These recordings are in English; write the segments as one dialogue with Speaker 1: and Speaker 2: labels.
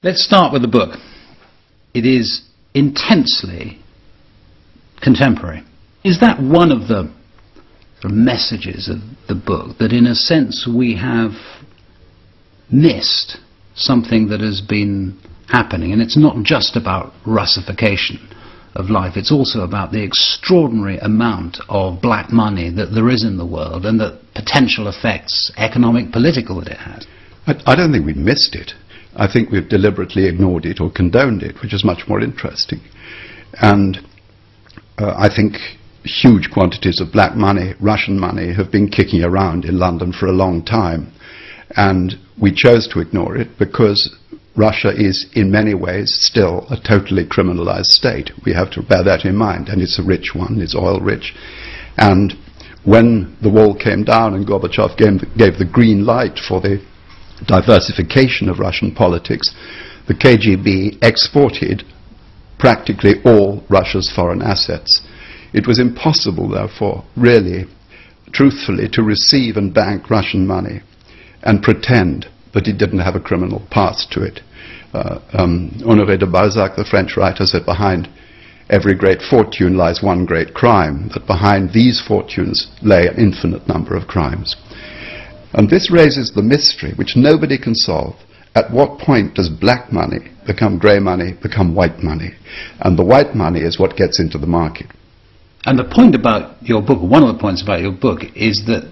Speaker 1: Let's start with the book. It is intensely contemporary. Is that one of the sort of messages of the book, that in a sense we have missed something that has been happening? And it's not just about Russification of life, it's also about the extraordinary amount of black money that there is in the world and the potential effects, economic, political, that it has.
Speaker 2: I don't think we've missed it. I think we've deliberately ignored it or condoned it, which is much more interesting. And I think huge quantities of black money, Russian money, have been kicking around in London for a long time. And we chose to ignore it because Russia is in many ways still a totally criminalized state. We have to bear that in mind. And it's a rich one, it's oil rich. And when the wall came down and Gorbachev gave the green light for the diversification of Russian politics, the KGB exported practically all Russia's foreign assets. It was impossible, therefore, really, truthfully, to receive and bank Russian money and pretend that it didn't have a criminal past to it. Honoré de Balzac, the French writer, said, behind every great fortune lies one great crime, that behind these fortunes lay an infinite number of crimes. And this raises the mystery, which nobody can solve. At what point does black money become grey money, become white money? And the white money is what gets into the market.
Speaker 1: And the point about your book, one of the points about your book, is that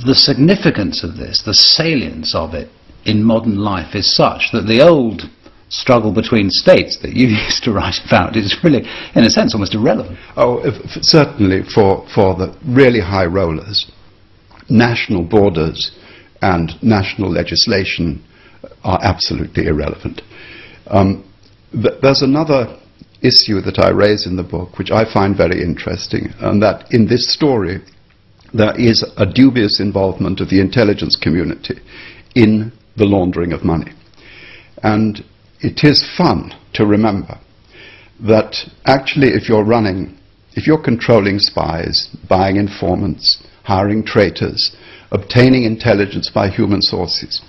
Speaker 1: the significance of this, the salience of it in modern life is such that the old struggle between states that you used to write about is really, in a sense, almost irrelevant.
Speaker 2: Oh, certainly for the really high rollers, national borders and national legislation are absolutely irrelevant. There's another issue that I raise in the book, which I find very interesting, and that in this story there is a dubious involvement of the intelligence community in the laundering of money. And it is fun to remember that actually if you're controlling spies, buying informants, hiring traitors, obtaining intelligence by human sources,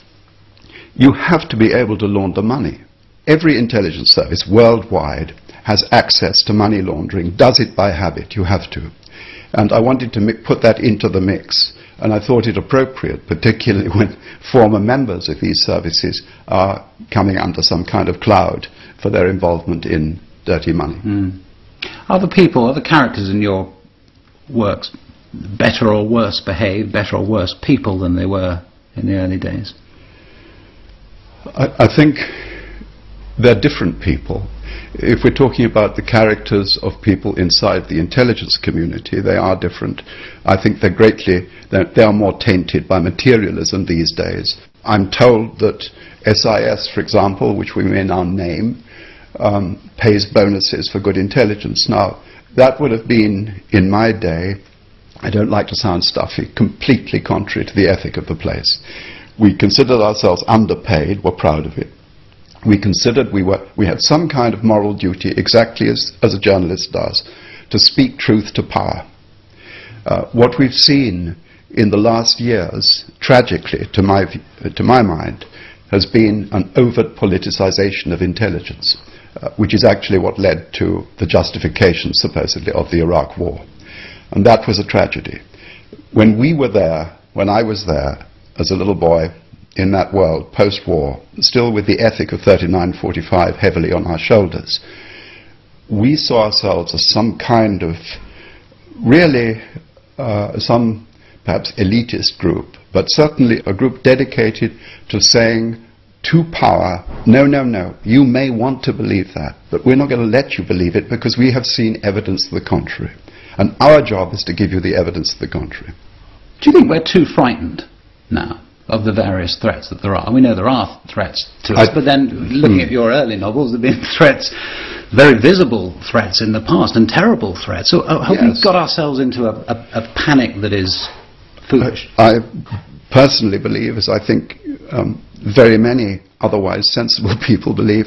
Speaker 2: you have to be able to launder money. Every intelligence service worldwide has access to money laundering, does it by habit, you have to. And I wanted to put that into the mix, and I thought it appropriate, particularly when former members of these services are coming under some kind of cloud for their involvement in dirty money.
Speaker 1: Are the characters in your works better or worse behaved, better or worse people than they were in the early days?
Speaker 2: I think they're different people. If we're talking about the characters of people inside the intelligence community, they are different. I think they are more tainted by materialism these days. I'm told that SIS, for example, which we may now name, pays bonuses for good intelligence. Now, that would have been, in my day, I don't like to sound stuffy, completely contrary to the ethic of the place. We considered ourselves underpaid, were proud of it. We considered we had some kind of moral duty, exactly as a journalist does, to speak truth to power. What we've seen in the last years, tragically, to my mind, has been an overt politicization of intelligence, which is actually what led to the justification, supposedly, of the Iraq War. And that was a tragedy. When I was there as a little boy in that world, post-war, still with the ethic of 3945 heavily on our shoulders, we saw ourselves as some kind of, really, some perhaps elitist group, but certainly a group dedicated to saying to power, no, no, no, you may want to believe that, but we're not going to let you believe it because we have seen evidence to the contrary. And our job is to give you the evidence to the contrary.
Speaker 1: Do you think we're too frightened now of the various threats that there are? We know there are threats to us, but then looking at your early novels, there have been threats, very visible threats in the past, and terrible threats. So have we got ourselves into a panic that is foolish?
Speaker 2: I personally believe, as I think very many otherwise sensible people believe,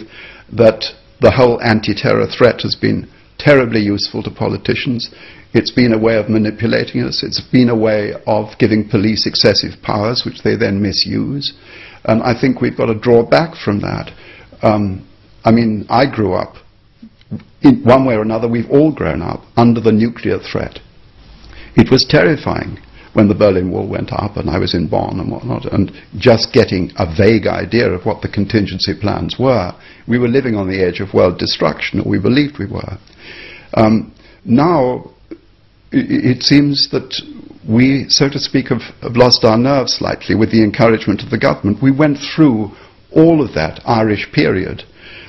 Speaker 2: that the whole anti-terror threat has been terribly useful to politicians. It's been a way of manipulating us. It's been a way of giving police excessive powers, which they then misuse. And I think we've got to draw back from that. I mean, I grew up, in one way or another, we've all grown up under the nuclear threat. It was terrifying when the Berlin Wall went up and I was in Bonn and whatnot, and just getting a vague idea of what the contingency plans were. We were living on the edge of world destruction, or we believed we were. Now, it seems that we, so to speak, have lost our nerve slightly with the encouragement of the government. We went through all of that Irish period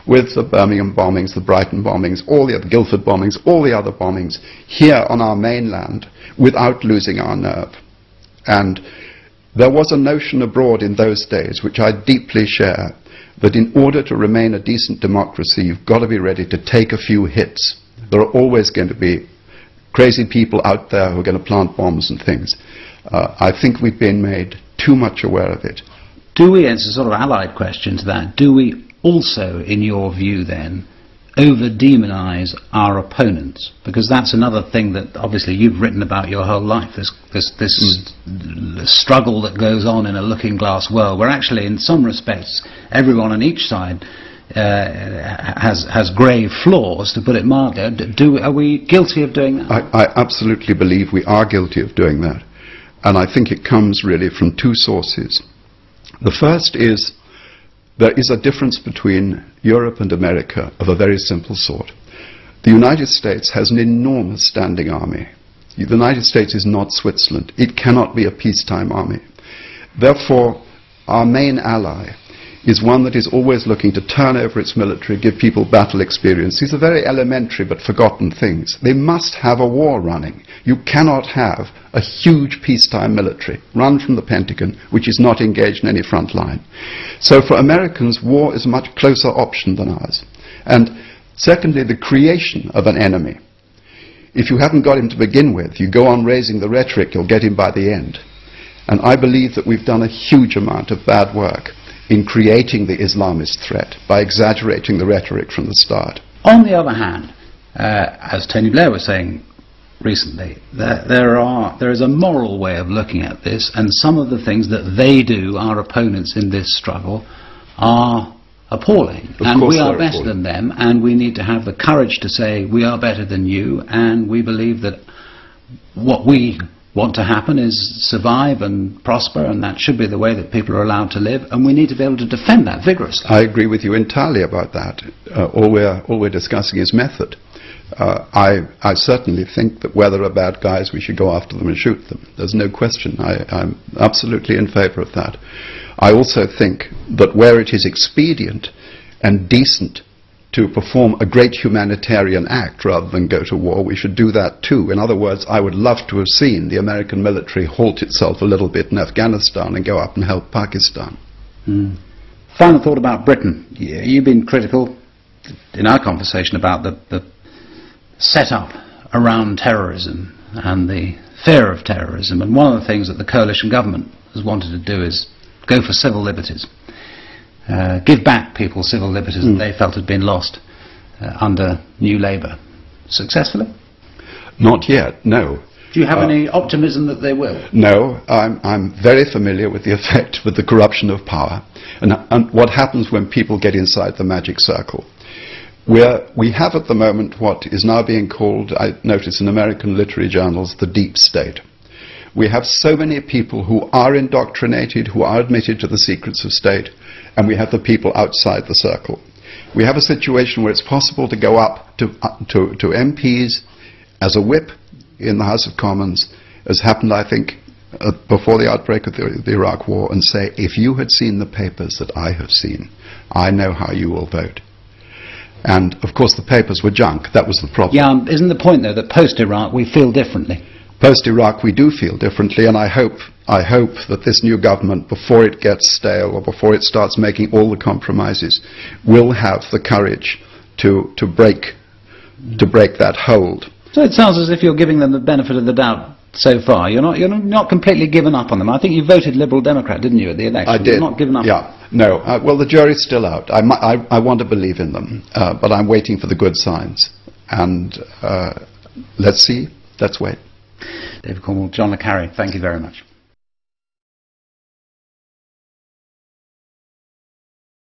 Speaker 2: with the Birmingham bombings, the Brighton bombings, all the other Guildford bombings, all the other bombings here on our mainland without losing our nerve. And there was a notion abroad in those days, which I deeply share, that in order to remain a decent democracy, you've got to be ready to take a few hits. There are always going to be crazy people out there who are going to plant bombs and things. I think we've been made too much aware of it.
Speaker 1: Do we, as a sort of allied question to that, do we also, in your view then, over-demonize our opponents? Because that's another thing that obviously you've written about your whole life, this struggle that goes on in a looking-glass world, where actually in some respects everyone on each side has grave flaws, to put it mildly. Are we guilty of doing that?
Speaker 2: I absolutely believe we are guilty of doing that. And I think it comes really from two sources. The first is there is a difference between Europe and America of a very simple sort. The United States has an enormous standing army. The United States is not Switzerland. It cannot be a peacetime army. Therefore, our main ally is one that is always looking to turn over its military, give people battle experience. These are very elementary but forgotten things. They must have a war running. You cannot have a huge peacetime military run from the Pentagon which is not engaged in any front line. So for Americans, war is a much closer option than ours. And secondly, the creation of an enemy. If you haven't got him to begin with, you go on raising the rhetoric, you'll get him by the end. And I believe that we've done a huge amount of bad work in creating the Islamist threat by exaggerating the rhetoric from the start.
Speaker 1: On the other hand, as Tony Blair was saying recently, there is a moral way of looking at this, and some of the things that they do, our opponents in this struggle, are appalling. And we are better than them, and we need to have the courage to say we are better than you, and we believe that what we want to happen is survive and prosper, and that should be the way that people are allowed to live, and we need to be able to defend that vigorously.
Speaker 2: I agree with you entirely about that. All we're discussing is method. I certainly think that where there are bad guys, we should go after them and shoot them. There's no question. I'm absolutely in favor of that. I also think that where it is expedient and decent to perform a great humanitarian act rather than go to war, we should do that too. In other words, I would love to have seen the American military halt itself a little bit in Afghanistan and go up and help Pakistan.
Speaker 1: Final thought about Britain. You've been critical in our conversation about the setup around terrorism and the fear of terrorism, and one of the things that the coalition government has wanted to do is go for civil liberties. Give back people civil liberties that they felt had been lost under New Labour. Successfully?
Speaker 2: Not yet, no.
Speaker 1: Do you have any optimism that they will?
Speaker 2: No, I'm very familiar with the effect with the corruption of power and what happens when people get inside the magic circle. We have at the moment what is now being called, I notice in American literary journals, the deep state. We have so many people who are indoctrinated, who are admitted to the secrets of state, and we have the people outside the circle. We have a situation where it's possible to go up to MPs as a whip in the House of Commons, as happened, I think, before the outbreak of the Iraq War, and say, if you had seen the papers that I have seen, I know how you will vote. And, of course, the papers were junk. That was the problem.
Speaker 1: Yeah, isn't the point, though, that post-Iraq we feel differently?
Speaker 2: Post-Iraq we do feel differently, and I hope that this new government, before it gets stale or before it starts making all the compromises, will have the courage to break that hold.
Speaker 1: So it sounds as if you're giving them the benefit of the doubt so far. You're not completely given up on them. I think you voted Liberal Democrat, didn't you, at the election?
Speaker 2: I did.
Speaker 1: You're not given up.
Speaker 2: Yeah. No. Well, the jury's still out. I want to believe in them, but I'm waiting for the good signs. and let's see, let's wait.
Speaker 1: David Cornwell, John LeCarré, thank you very much.